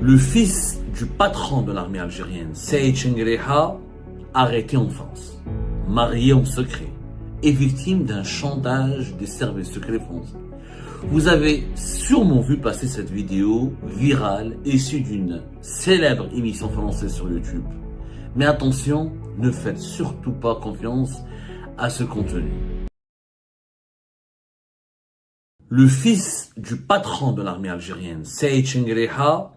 Le fils du patron de l'armée algérienne, Saïd Chengueleha, arrêté en France, marié en secret et victime d'un chantage des services secrets français. Vous avez sûrement vu passer cette vidéo virale issue d'une célèbre émission française sur YouTube. Mais attention, ne faites surtout pas confiance à ce contenu. Le fils du patron de l'armée algérienne, Saïd Chengueleha,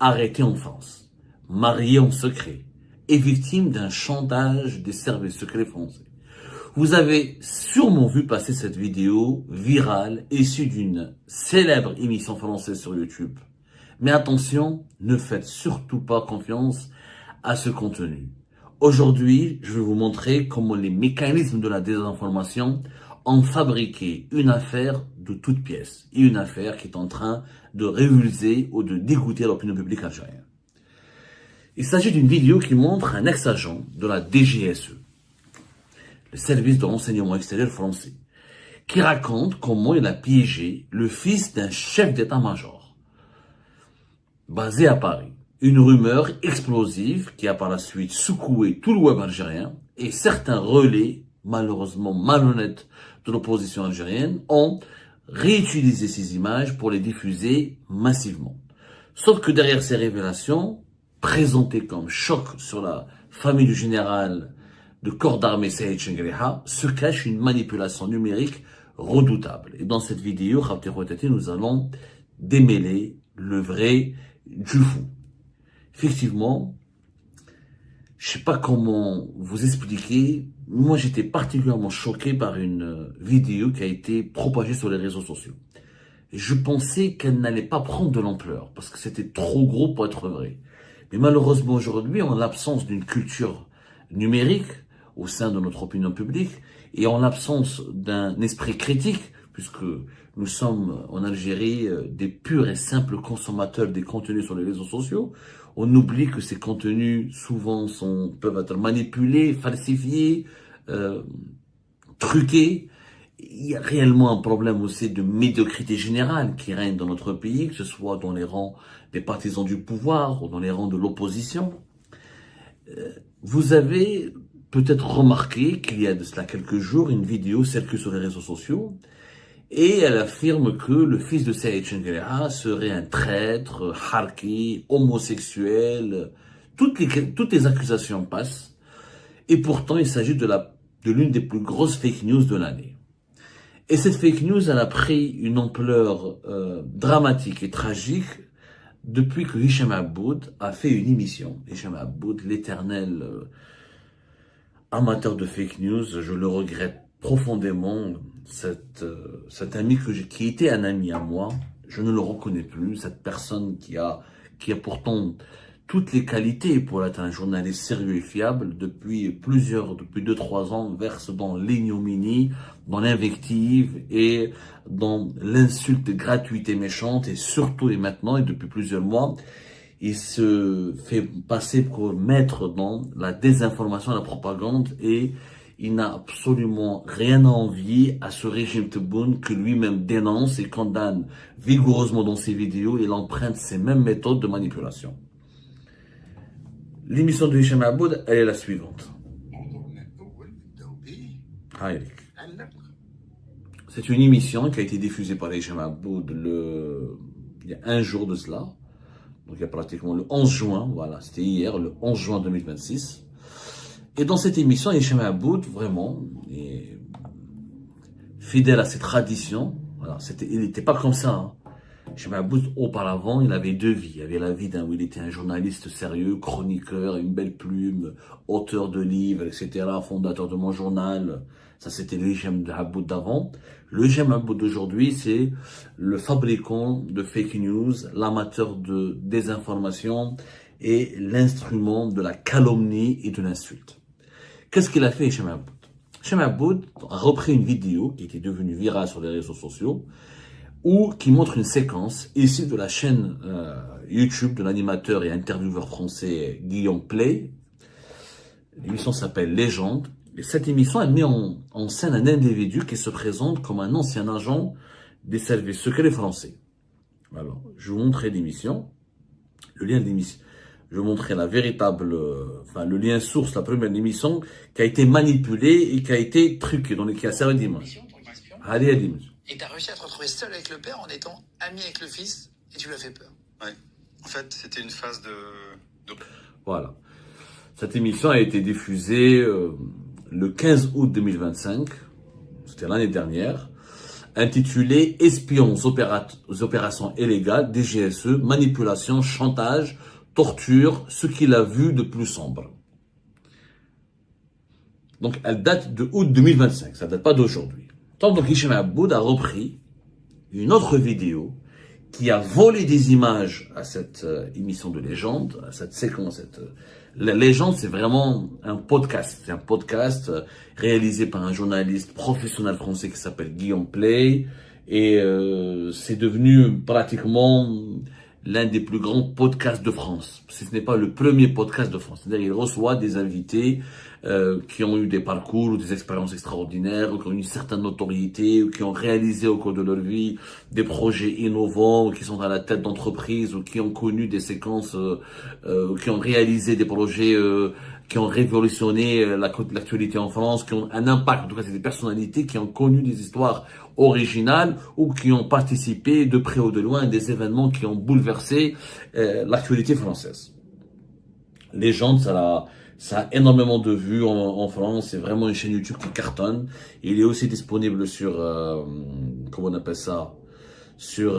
arrêté en France, marié en secret et victime d'un chantage des services secrets français. Vous avez sûrement vu passer cette vidéo virale issue d'une célèbre émission française sur YouTube. Mais attention, ne faites surtout pas confiance à ce contenu. Aujourd'hui, je vais vous montrer comment les mécanismes de la désinformation ont fabriqué une affaire de toutes pièces et une affaire qui est en train de révulser ou de dégoûter l'opinion publique algérienne. Il s'agit d'une vidéo qui montre un ex-agent de la DGSE, le service de renseignement extérieur français, qui raconte comment il a piégé le fils d'un chef d'état-major basé à Paris. Une rumeur explosive qui a par la suite secoué tout le web algérien et certains relais, malheureusement malhonnêtes de l'opposition algérienne, ont réutilisé ces images pour les diffuser massivement. Sauf que derrière ces révélations, présentées comme choc sur la famille du général de corps d'armée Saïd Chengueleha, se cache une manipulation numérique redoutable. Et dans cette vidéo, nous allons démêler le vrai du faux. Effectivement, je sais pas comment vous expliquer. Moi, j'étais particulièrement choqué par une vidéo qui a été propagée sur les réseaux sociaux. Je pensais qu'elle n'allait pas prendre de l'ampleur parce que c'était trop gros pour être vrai. Mais malheureusement, aujourd'hui, en l'absence d'une culture numérique au sein de notre opinion publique et en l'absence d'un esprit critique, puisque nous sommes en Algérie des purs et simples consommateurs des contenus sur les réseaux sociaux, on oublie que ces contenus souvent peuvent être manipulés, falsifiés, truqués. Il y a réellement un problème aussi de médiocrité générale qui règne dans notre pays, que ce soit dans les rangs des partisans du pouvoir ou dans les rangs de l'opposition. Vous avez peut-être remarqué qu'il y a de cela quelques jours, une vidéo circule sur les réseaux sociaux et elle affirme que le fils de Saïd Chengueleha serait un traître, harki, homosexuel. Toutes les accusations passent et pourtant il s'agit de l'une des plus grosses fake news de l'année. Et cette fake news, elle a pris une ampleur dramatique et tragique depuis que Hicham Aboud a fait une émission. Hicham Aboud, l'éternel amateur de fake news, je le regrette profondément. Cet ami qui était un ami à moi, je ne le reconnais plus. Cette personne qui a pourtant toutes les qualités pour être un journaliste sérieux et fiable, depuis 2-3 ans, verse dans l'ignominie, dans l'invective et dans l'insulte gratuite et méchante, et surtout et maintenant, et depuis plusieurs mois, il se fait passer pour maître dans la désinformation et la propagande, et il n'a absolument rien à envier à ce régime Tebboune que lui-même dénonce et condamne vigoureusement dans ses vidéos. Il emprunte ces mêmes méthodes de manipulation. L'émission de Hicham Aboud, elle est la suivante. C'est une émission qui a été diffusée par Hicham Aboud il y a un jour de cela. Donc il y a pratiquement le 11 juin, voilà, c'était hier, le 11 juin 2026. Et dans cette émission, Hicham Aboud, vraiment, est fidèle à ses traditions. Voilà, il n'était pas comme ça, hein. Hicham Aboud, auparavant, il avait deux vies. Il avait la vie où il était un journaliste sérieux, chroniqueur, une belle plume, auteur de livres, etc., fondateur de mon journal. Ça, c'était le Hicham Aboud d'avant. Le Hicham Aboud d'aujourd'hui, c'est le fabricant de fake news, l'amateur de désinformation et l'instrument de la calomnie et de l'insulte. Qu'est-ce qu'il a fait, Hicham Aboud? Hicham Aboud a repris une vidéo qui était devenue virale sur les réseaux sociaux, qui montre une séquence issue de la chaîne YouTube de l'animateur et intervieweur français Guillaume Play. L'émission s'appelle Légende. Et cette émission, elle met en scène un individu qui se présente comme un ancien agent des services secrets français. Alors, je vais vous montrer l'émission. le lien de l'émission. Je vais montrer la véritable, le lien source, la première émission qui a été manipulée et qui a été truquée, donc qui a servi d'image. Allez, l'image. Et t'as réussi à te retrouver seul avec le père en étant ami avec le fils et tu lui as fait peur. Ouais. En fait, c'était une phase de... Voilà. Cette émission a été diffusée le 15 août 2025, c'était l'année dernière, intitulée Espions aux opérations illégales, DGSE, manipulation, chantage, torture, ce qu'il a vu de plus sombre. Donc, elle date de août 2025, ça date pas d'aujourd'hui. Donc, Hicham Aboud a repris une autre vidéo qui a volé des images à cette émission de légende, à cette séquence. La légende, c'est vraiment un podcast. C'est un podcast réalisé par un journaliste professionnel français qui s'appelle Guillaume Play. Et c'est devenu pratiquement l'un des plus grands podcasts de France. Ce n'est pas le premier podcast de France. C'est-à-dire qu'il reçoit des invités qui ont eu des parcours ou des expériences extraordinaires, ou qui ont une certaine notoriété, ou qui ont réalisé au cours de leur vie des projets innovants, ou qui sont à la tête d'entreprises, ou qui ont connu des séquences, qui ont réalisé des projets qui ont révolutionné l'actualité en France, qui ont un impact. En tout cas, c'est des personnalités qui ont connu des histoires originales ou qui ont participé de près ou de loin à des événements qui ont bouleversé l'actualité française. Légende, ça a énormément de vues en France. C'est vraiment une chaîne YouTube qui cartonne. Il est aussi disponible sur, comment on appelle ça, sur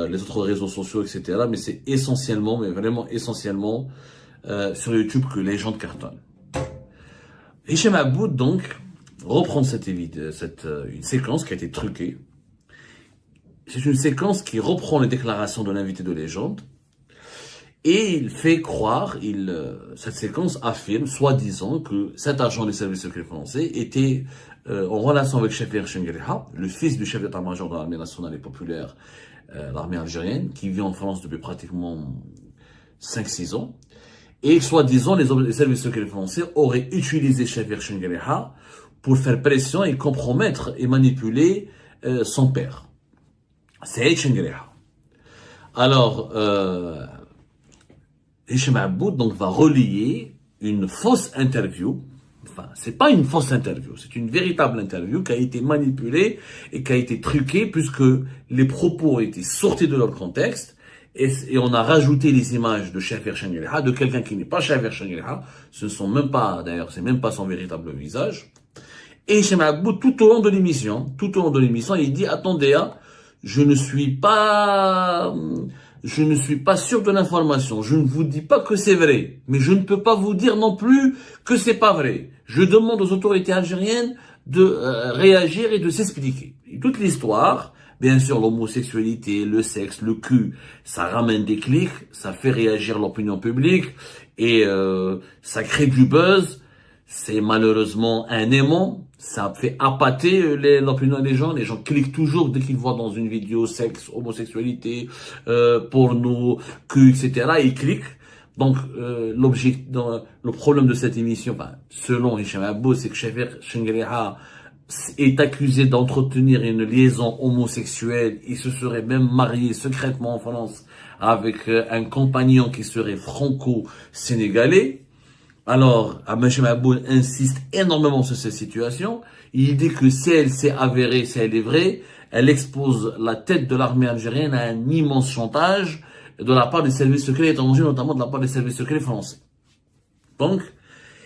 les autres réseaux sociaux, etc. Mais c'est essentiellement, mais vraiment essentiellement, sur YouTube que Légende cartonne. Hicham Aboud, donc, reprend une séquence qui a été truquée. C'est une séquence qui reprend les déclarations de l'invité de Légende. Et il fait croire, cette séquence affirme, soi-disant, que cet agent des services secrets français était en relation avec Chafir Chengriha, le fils du chef d'état-major de l'armée nationale et populaire, l'armée algérienne, qui vit en France depuis pratiquement 5-6 ans. Et soi-disant, les services secrets français auraient utilisé Chafir Chengriha pour faire pression et compromettre et manipuler son père, Saïd Chengriha. Alors, Hicham Aboud donc va relier une fausse interview. Enfin, c'est pas une fausse interview, c'est une véritable interview qui a été manipulée et qui a été truquée puisque les propos ont été sortis de leur contexte et on a rajouté les images de Chafir Chengriha, de quelqu'un qui n'est pas Chafir Chengriha. Ce ne sont même pas, d'ailleurs, c'est même pas son véritable visage. Et Hicham Aboud, tout au long de l'émission, il dit, attendez, hein, je ne suis pas sûr de l'information. Je ne vous dis pas que c'est vrai, mais je ne peux pas vous dire non plus que c'est pas vrai. Je demande aux autorités algériennes de réagir et de s'expliquer. Et toute l'histoire, bien sûr, l'homosexualité, le sexe, le cul, ça ramène des clics, ça fait réagir l'opinion publique et ça crée du buzz. C'est malheureusement un aimant. Ça fait appâter l'opinion des gens. Les gens cliquent toujours dès qu'ils voient dans une vidéo sexe, homosexualité, porno, cul, etc. Ils cliquent. Donc, le problème de cette émission, selon Hicham Aboud, c'est que Chafir Chengriha est accusé d'entretenir une liaison homosexuelle. Il se serait même marié secrètement en France avec un compagnon qui serait franco-sénégalais. Alors, Hicham Aboud insiste énormément sur cette situation. Il dit que si elle s'est avérée, si elle est vraie, elle expose la tête de l'armée algérienne à un immense chantage de la part des services secrets étrangers, notamment de la part des services secrets français. Donc,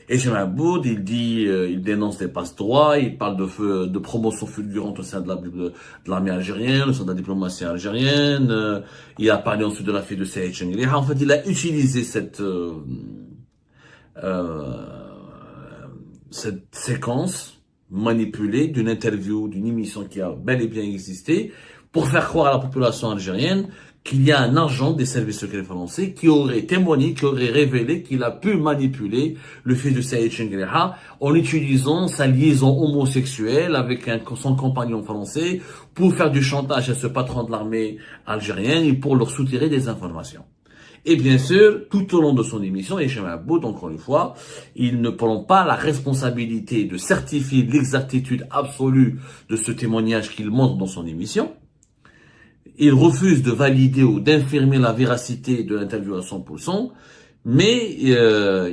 Hicham Aboud, il dit, il dénonce des passe-droits, il parle de promotion fulgurante au sein de l'armée algérienne, au sein de la diplomatie algérienne. Il a parlé ensuite de la fille de Saïd Chengriha. En fait, il a utilisé cette séquence manipulée d'une interview, d'une émission qui a bel et bien existé, pour faire croire à la population algérienne qu'il y a un agent des services secrets français qui aurait témoigné, qui aurait révélé qu'il a pu manipuler le fils de Saïd Chengriha en utilisant sa liaison homosexuelle avec son compagnon français pour faire du chantage à ce patron de l'armée algérienne et pour leur soutirer des informations. Et bien sûr, tout au long de son émission, Hicham Aboud, encore une fois, il ne prend pas la responsabilité de certifier l'exactitude absolue de ce témoignage qu'il montre dans son émission. Il refuse de valider ou d'infirmer la véracité de l'interview à 100%, mais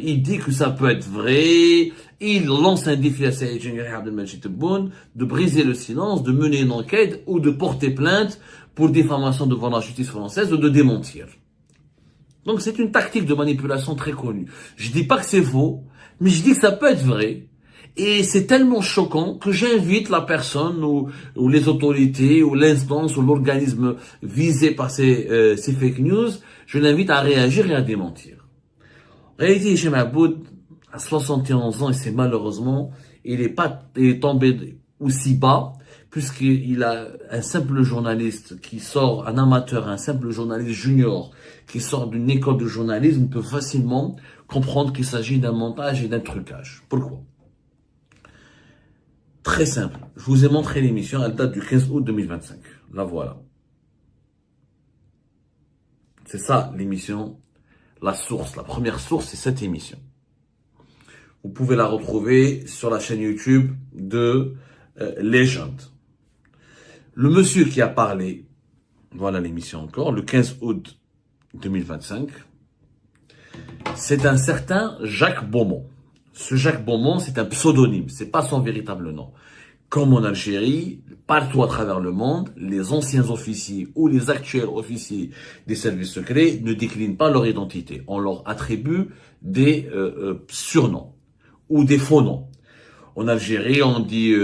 il dit que ça peut être vrai. Il lance un défi à Saïd Chengerhi Abdelmajid Tebboune de briser le silence, de mener une enquête ou de porter plainte pour diffamation devant la justice française ou de démentir. Donc c'est une tactique de manipulation très connue. Je dis pas que c'est faux, mais je dis que ça peut être vrai. Et c'est tellement choquant que j'invite la personne ou les autorités ou l'instance ou l'organisme visé par ces fake news, je l'invite à réagir et à démentir. En réalité, Hicham Aboud, à 71 ans, et c'est malheureusement, il est tombé aussi bas, puisqu'il a un simple journaliste qui sort, un amateur, un simple journaliste junior, qui sort d'une école de journalisme, peut facilement comprendre qu'il s'agit d'un montage et d'un trucage. Pourquoi? Très simple. Je vous ai montré l'émission, elle date du 15 août 2025. La voilà. C'est ça l'émission, la source. La première source, c'est cette émission. Vous pouvez la retrouver sur la chaîne YouTube de Legend. Le monsieur qui a parlé, voilà l'émission encore, le 15 août 2025, c'est un certain Jacques Beaumont. Ce Jacques Beaumont, c'est un pseudonyme, c'est pas son véritable nom. Comme en Algérie, partout à travers le monde, les anciens officiers ou les actuels officiers des services secrets ne déclinent pas leur identité. On leur attribue des surnoms ou des faux noms. En Algérie, on dit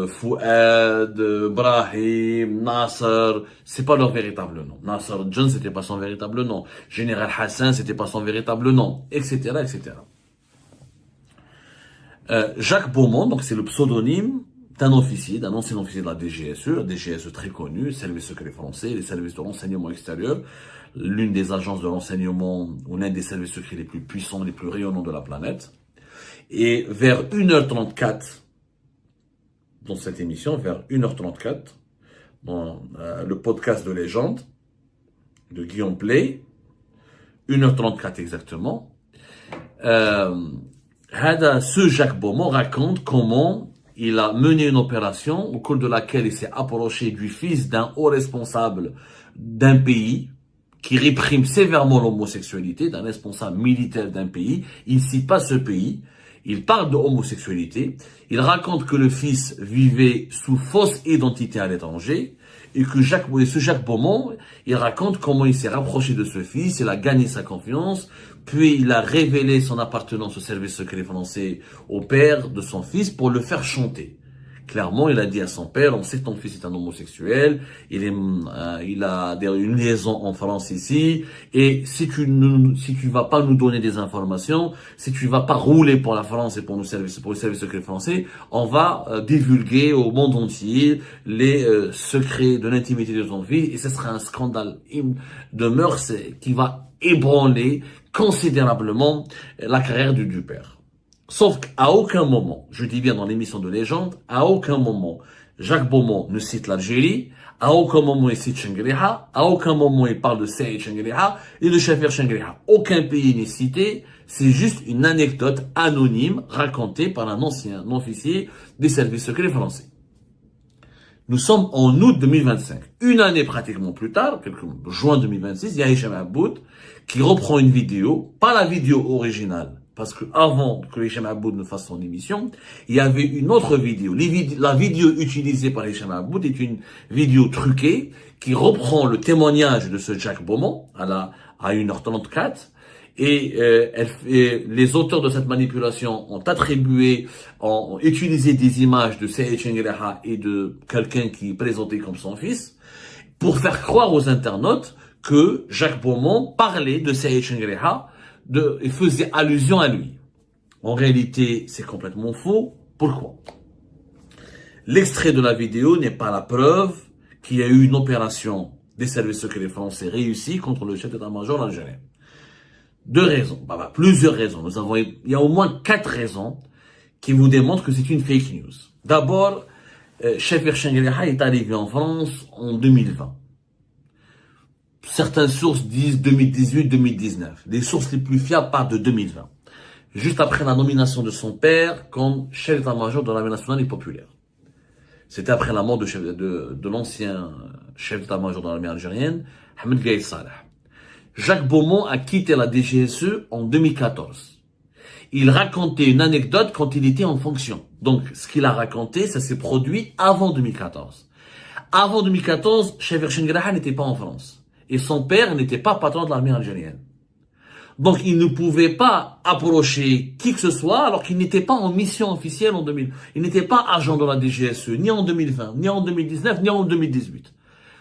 Fouad, Brahim, Nasser, c'est pas leur véritable nom. Nasser John, c'était pas son véritable nom. Général Hassan, c'était pas son véritable nom, etc., etc. Jacques Beaumont, donc c'est le pseudonyme d'un officier, d'un ancien officier de la DGSE très connu, service secret français, les services de renseignement extérieur, l'une des agences de renseignement ou l'un des services secrets les plus puissants, les plus rayonnants de la planète. Et vers 1h34, dans cette émission, vers 1h34, dans le podcast de Légende, de Guillaume Play, 1h34 exactement, ce Jacques Beaumont raconte comment il a mené une opération au cours de laquelle il s'est approché du fils d'un haut responsable d'un pays qui réprime sévèrement l'homosexualité, d'un responsable militaire d'un pays. Il ne cite pas ce pays. Il parle de homosexualité. Il raconte que le fils vivait sous fausse identité à l'étranger et que ce Jacques Beaumont, il raconte comment il s'est rapproché de ce fils, il a gagné sa confiance, puis il a révélé son appartenance au service secret français au père de son fils pour le faire chanter. Clairement, il a dit à son père, on sait que ton fils est un homosexuel, il a une liaison en France ici, et si tu vas pas nous donner des informations, si tu vas pas rouler pour la France et pour le service secret français, on va divulguer au monde entier les secrets de l'intimité de ton fils, et ce sera un scandale de mœurs qui va ébranler considérablement la carrière du père. Sauf qu'à aucun moment, je dis bien dans l'émission de Légende, à aucun moment, Jacques Beaumont ne cite l'Algérie, à aucun moment il cite Chengerhi, à aucun moment il parle de Saïd Chengerhi et de Chafer Chengerhi. Aucun pays n'est cité, c'est juste une anecdote anonyme racontée par un ancien officier des services secrets français. Nous sommes en août 2025. Une année pratiquement plus tard, juin 2026, il y a Hicham Aboud qui reprend une vidéo, pas la vidéo originale, parce que avant que Hicham Aboud ne fasse son émission, il y avait une autre vidéo. La vidéo utilisée par Hicham Aboud est une vidéo truquée qui reprend le témoignage de ce Jacques Beaumont à 1h34. Et les auteurs de cette manipulation ont utilisé des images de Saïd Chengerhi et de quelqu'un qui est présenté comme son fils pour faire croire aux internautes que Jacques Beaumont parlait de Saïd Chengerhi et faisait allusion à lui. En réalité, c'est complètement faux. Pourquoi? L'extrait de la vidéo n'est pas la preuve qu'il y a eu une opération des services secrets français réussie contre le chef d'état-major algérien. Deux raisons, plusieurs raisons. Il y a au moins 4 raisons qui vous démontrent que c'est une fake news. D'abord, Chafer Chengerhi est arrivé en France en 2020. Certaines sources disent 2018-2019. Les sources les plus fiables parlent de 2020. Juste après la nomination de son père comme chef d'état-major de l'armée nationale et populaire. C'était après la mort de l'ancien chef d'état-major de l'armée algérienne, Ahmed Gaïd Salah. Jacques Beaumont a quitté la DGSE en 2014. Il racontait une anecdote quand il était en fonction. Donc, ce qu'il a raconté, ça s'est produit avant 2014. Avant 2014, Chef Chengraha n'était pas en France. Et son père n'était pas patron de l'armée algérienne. Donc, il ne pouvait pas approcher qui que ce soit alors qu'il n'était pas en mission officielle en 2000. Il n'était pas agent de la DGSE, ni en 2020, ni en 2019, ni en 2018.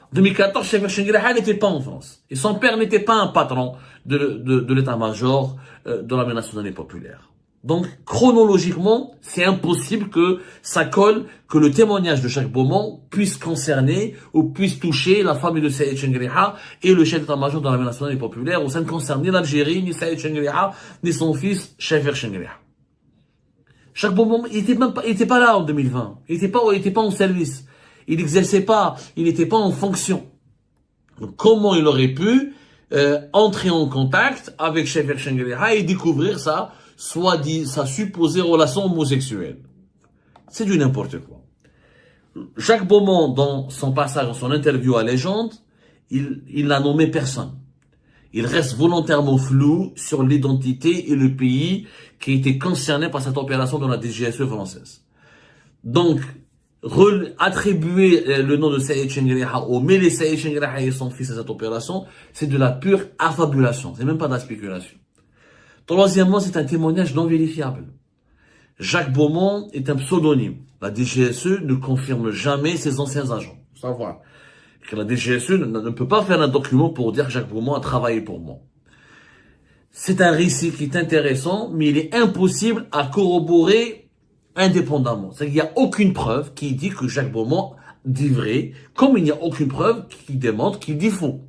En 2014, Chef Chengraha n'était pas en France. Et son père n'était pas un patron de l'état-major de l'armée nationale et populaire. Donc, chronologiquement, c'est impossible que ça colle, que le témoignage de Jacques Beaumont puisse concerner ou puisse toucher la famille de Saïd Chengraha et le chef d'état-major de l'armée nationale et populaire, où ça ne concerne ni l'Algérie, ni Saïd Chengraha, ni son fils, Chef Chengraha. Jacques Beaumont, il était pas là en 2020. Il était pas en service. Il n'exerçait pas, il n'était pas en fonction. Donc, comment il aurait pu entrer en contact avec Chef Chengraha et découvrir ça, sa supposée relation homosexuelle? C'est du n'importe quoi. Jacques Beaumont, dans son passage, dans son interview à Légende, il n'a nommé personne. Il reste volontairement flou sur l'identité et le pays qui était concerné par cette opération dans la DGSE française. Donc, attribuer le nom de Saïd Chengraha ou mêler Saïd Chengraha et son fils à cette opération, c'est de la pure affabulation. C'est même pas de la spéculation. Troisièmement, c'est un témoignage non vérifiable. Jacques Beaumont est un pseudonyme. La DGSE ne confirme jamais ses anciens agents. Il faut savoir que la DGSE ne peut pas faire un document pour dire que Jacques Beaumont a travaillé pour moi. C'est un récit qui est intéressant, mais il est impossible à corroborer indépendamment. C'est-à-dire qu'il n'y a aucune preuve qui dit que Jacques Beaumont dit vrai, comme il n'y a aucune preuve qui démontre qu'il dit faux.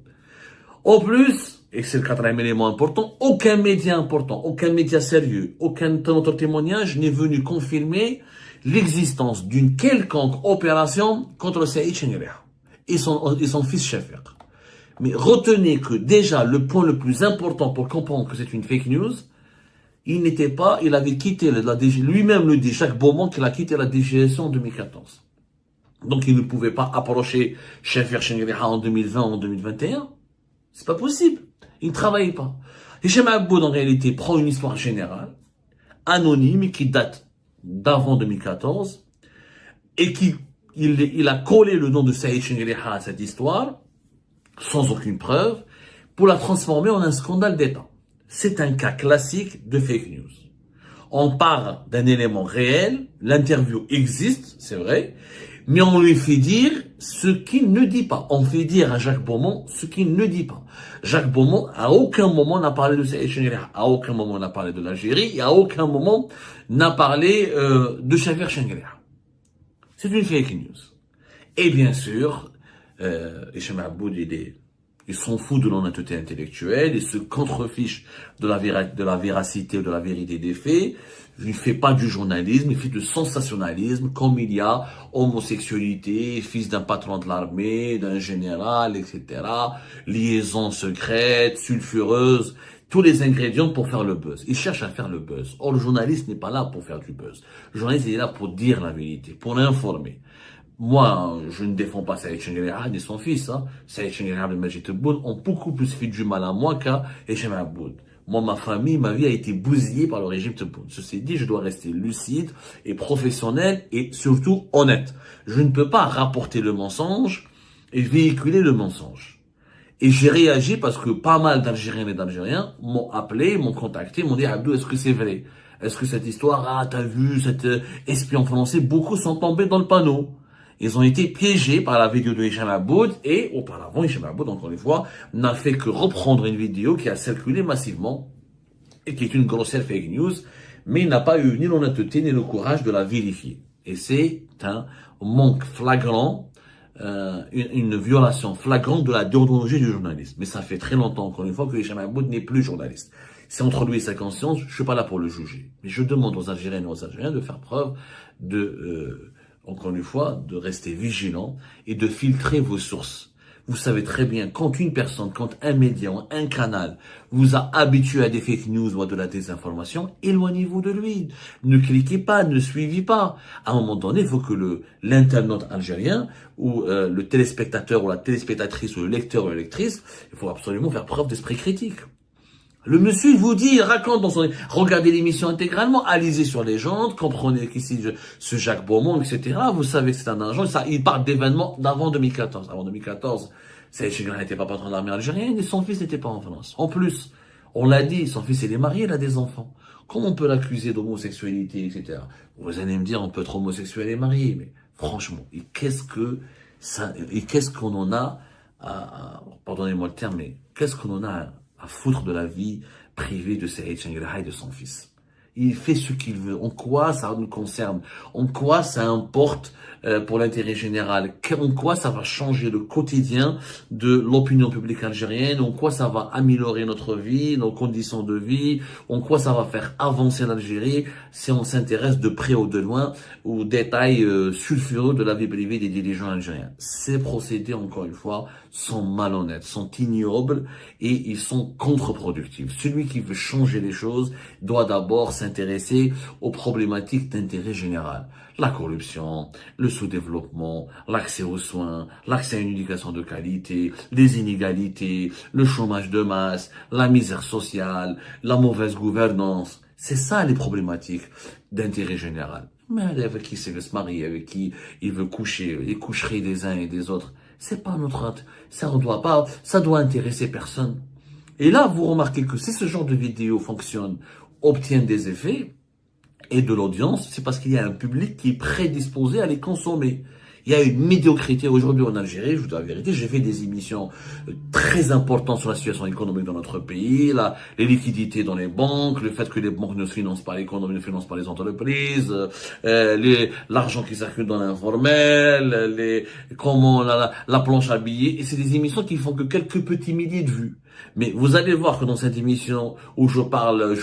En plus, et c'est le quatrième élément important, aucun média important, aucun média sérieux, aucun autre témoignage n'est venu confirmer l'existence d'une quelconque opération contre Saïd Chengraha et son fils Chef. Mais retenez que déjà le point le plus important pour comprendre que c'est une fake news, il avait quitté la DG, lui-même le dit, Jacques Beaumont, qu'il a quitté la DGSE en 2014. Donc il ne pouvait pas approcher Chef Chengraha en 2020 ou en 2021. C'est pas possible. Il ne travaillait pas. Hicham Aboud, en réalité, prend une histoire générale, anonyme, et qui date d'avant 2014, et il a collé le nom de Saïd Chengraha à cette histoire, sans aucune preuve, pour la transformer en un scandale d'État. C'est un cas classique de fake news. On parle d'un élément réel, l'interview existe, c'est vrai, mais on lui fait dire ce qu'il ne dit pas. On fait dire à Jacques Beaumont ce qu'il ne dit pas. Jacques Beaumont, à aucun moment n'a parlé de Saïd Chengraha, à aucun moment n'a parlé de l'Algérie, et à aucun moment n'a parlé de Chef Chengraha. C'est une fake news. Et bien sûr, Hicham Aboud, il s'en fout de l'honnêteté intellectuelle, il se contrefiche de la véracité ou de la vérité des faits. Il ne fait pas du journalisme, il fait du sensationnalisme, comme il y a homosexualité, fils d'un patron de l'armée, d'un général, etc. Liaison secrète, sulfureuse, tous les ingrédients pour faire le buzz. Il cherche à faire le buzz. Or, le journaliste n'est pas là pour faire du buzz. Le journaliste est là pour dire la vérité, pour l'informer. Moi, je ne défends pas Saïd Chengraha ni son fils. Saïd Chengraha et Majid Tebboune ont beaucoup plus fait du mal à moi qu'à Hicham Aboud. Moi, ma famille, ma vie a été bousillée par le régime Tebboune. Ceci dit, je dois rester lucide et professionnel et surtout honnête. Je ne peux pas rapporter le mensonge et véhiculer le mensonge. Et j'ai réagi parce que pas mal d'Algériens et d'Algériens m'ont appelé, m'ont contacté, m'ont dit « Abdou, est-ce que c'est vrai? Est-ce que cette histoire, t'as vu, cet espion français ?» Beaucoup sont tombés dans le panneau. Ils ont été piégés par la vidéo de Hicham Aboud et auparavant, Hicham Aboud, encore une fois, n'a fait que reprendre une vidéo qui a circulé massivement et qui est une grossière fake news, mais il n'a pas eu ni l'honnêteté ni le courage de la vérifier. Et c'est un manque flagrant, une violation flagrante de la déontologie du journaliste. Mais ça fait très longtemps, encore une fois, que Hicham Aboud n'est plus journaliste. C'est entre lui et sa conscience, je suis pas là pour le juger. Mais je demande aux Algériennes et aux Algériens de faire preuve encore une fois, de rester vigilant et de filtrer vos sources. Vous savez très bien, quand une personne, quand un média, un canal vous a habitué à des fake news ou à de la désinformation, éloignez-vous de lui. Ne cliquez pas, ne suivez pas. À un moment donné, il faut que l'internaute algérien ou le téléspectateur ou la téléspectatrice ou le lecteur ou la lectrice, il faut absolument faire preuve d'esprit critique. Le monsieur, il vous dit, il raconte dans son... Regardez l'émission intégralement, allez-y sur les gens, comprenez qu'ici, ce Jacques Beaumont, etc. Vous savez que c'est un agent, ça, il parle d'événements d'avant 2014. Avant 2014, Saïd Chegrin n'était pas patron de l'armée algérienne et son fils n'était pas en France. En plus, on l'a dit, son fils, il est marié, il a des enfants. Comment on peut l'accuser d'homosexualité, etc. Vous allez me dire, on peut être homosexuel et marié, mais franchement, et qu'est-ce qu'on en a pardonnez-moi le terme, mais qu'est-ce qu'on en a à foutre de la vie privée de Saïd Chengriha et de son fils? Il fait ce qu'il veut. En quoi ça nous concerne? En quoi ça importe pour l'intérêt général? En quoi ça va changer le quotidien de l'opinion publique algérienne? En quoi ça va améliorer notre vie, nos conditions de vie? En quoi ça va faire avancer l'Algérie si on s'intéresse de près ou de loin aux détails sulfureux de la vie privée des dirigeants algériens? Ces procédés, encore une fois, sont malhonnêtes, sont ignobles et ils sont contre-productifs. Celui qui veut changer les choses doit d'abord s'intéresser aux problématiques d'intérêt général. La corruption, le sous-développement, l'accès aux soins, l'accès à une éducation de qualité, les inégalités, le chômage de masse, la misère sociale, la mauvaise gouvernance. C'est ça les problématiques d'intérêt général. Mais avec qui il veut se marier, avec qui il veut coucher, les coucheries des uns et des autres, c'est pas notre, ça doit intéresser personne. Et là, vous remarquez que si ce genre de vidéo fonctionne, obtient des effets et de l'audience, c'est parce qu'il y a un public qui est prédisposé à les consommer. Il y a une médiocrité aujourd'hui en Algérie, je vous dis la vérité, j'ai fait des émissions très importantes sur la situation économique dans notre pays, les liquidités dans les banques, le fait que les banques ne financent pas l'économie, ne financent pas les entreprises, l'argent qui circule dans l'informel, comment la planche à billets, et c'est des émissions qui font que quelques petits milliers de vues. Mais vous allez voir que dans cette émission où je parle,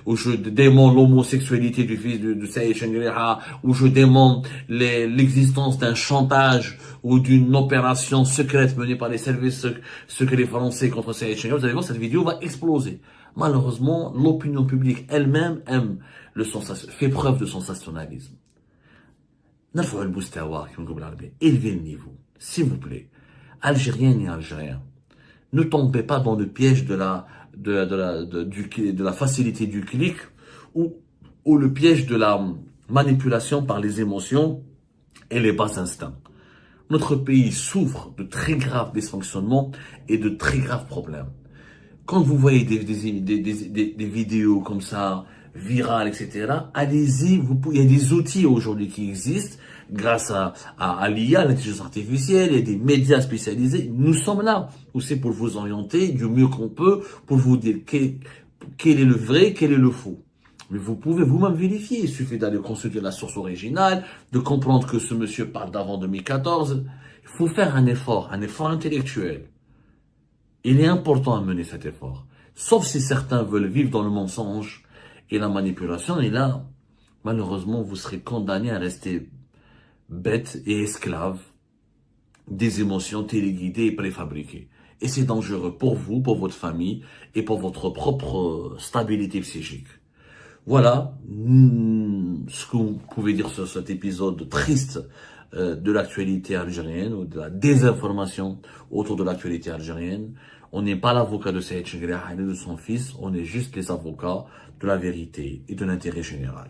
où je démonte l'homosexualité du fils de Saïd Chengriha, où je démonte l'existence d'un chantage ou d'une opération secrète menée par les services secrets français contre Saïd Chengriha, vous allez voir, cette vidéo va exploser. Malheureusement, l'opinion publique elle-même fait preuve de sensationnalisme. Élevez le niveau, s'il vous plaît. Algériens et Algériens. Ne tombez pas dans le piège de la facilité du clic ou le piège de la manipulation par les émotions et les bas instincts. Notre pays souffre de très graves dysfonctionnements et de très graves problèmes. Quand vous voyez des vidéos comme ça, virales, etc., allez-y, il y a des outils aujourd'hui qui existent grâce à l'IA, l'intelligence artificielle, il y a des médias spécialisés. Nous sommes là aussi pour vous orienter du mieux qu'on peut, pour vous dire quel est le vrai, quel est le faux. Mais vous pouvez vous-même vérifier. Il suffit d'aller consulter la source originale, de comprendre que ce monsieur parle d'avant 2014. Il faut faire un effort intellectuel. Il est important à mener cet effort. Sauf si certains veulent vivre dans le mensonge et la manipulation. Et là, malheureusement, vous serez condamné à rester bête et esclave des émotions téléguidées et préfabriquées. Et c'est dangereux pour vous, pour votre famille et pour votre propre stabilité psychique. Voilà ce que vous pouvez dire sur cet épisode triste de l'actualité algérienne ou de la désinformation autour de l'actualité algérienne. On n'est pas l'avocat de Saïd Chengriha et de son fils, on est juste les avocats de la vérité et de l'intérêt général.